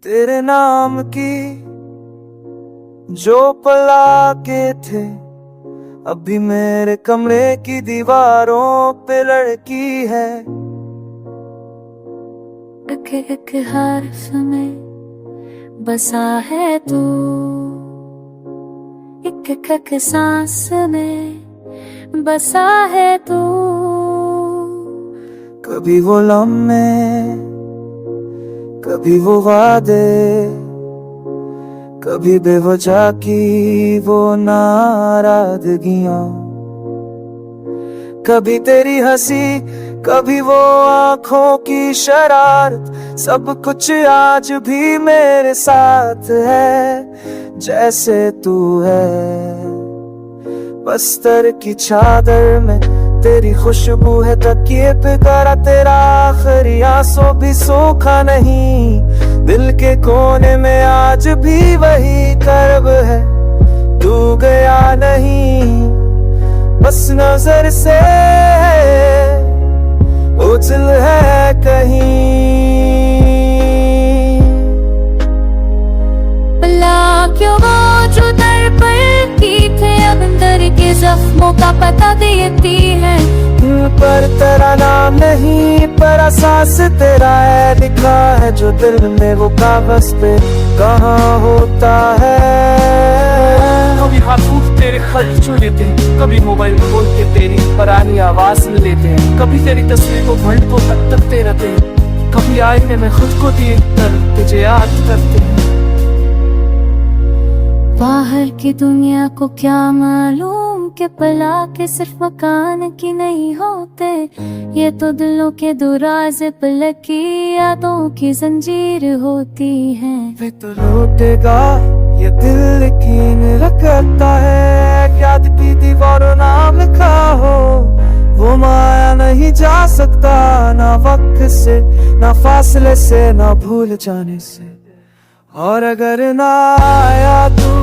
तेरे नाम की जो पला के थे, अभी मेरे कमरे की दीवारों पे लड़की है। एक एक हर्फ में बसा है तू, एक एक सांस में बसा है तू। कभी वो लम्हे, कभी वो वादे, कभी बेवजह की वो नाराजगियां, कभी तेरी हंसी, कभी वो आंखों की शरारत। सब कुछ आज भी मेरे साथ है जैसे तू है। बस्तर की चादर में तेरी खुशबू है, तकिए पे करा तेरा आखिरी आंसू भी सूखा नहीं। दिल के कोने में आज भी वही कर्ब है, तू गया नहीं। बस नजर से ओझल है कहीं। भला क्यों वो जो दर पर की थे, अब अंदर के जख्मों का पता देती है। पर तेरा नाम नहीं, पर एहसास तेरा है लिखा है जो दिल में वो कागज पे कहाँ होता है। कभी हाथ तेरे खत छू लेते हैं, कभी मोबाइल खोल के तेरी पुरानी आवाज सुन लेते हैं। कभी तेरी तस्वीर को घंटों तक तकते रहते हैं, कभी आईने में खुद को देख कर तुझे याद करते हैं। बाहर की दुनिया को क्या मालूम कि पला के सिर्फ मकान की नहीं होते, ये तो दिलों के दुराजे पलक की यादों की जंजीर होती है। वे तो लौटेगा ये दिल यकीन रखता है, याद की दीवारों नाम लिखा हो वो माया नहीं जा सकता, ना वक्त से ना फासले से ना भूल जाने से। और अगर ना आया तू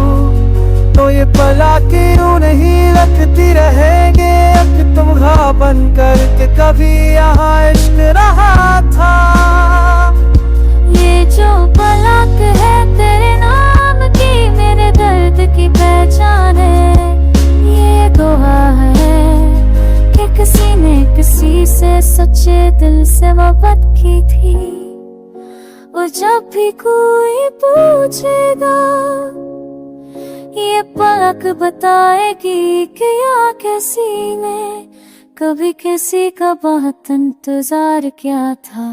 तो ये पला के यूं नहीं रखती रहेंगे। अब तुम घा बन कर के कभी यहाँ इश्क रहा था। ये जो पलक है तेरे नाम की, मेरे दर्द की पहचान है। ये दुआ है कि किसी ने किसी से सच्चे दिल से मोहब्बत की थी। और जब भी कोई पूछेगा ये पलक बताएगी कि या किसी ने कभी किसी का बहुत इंतजार किया था।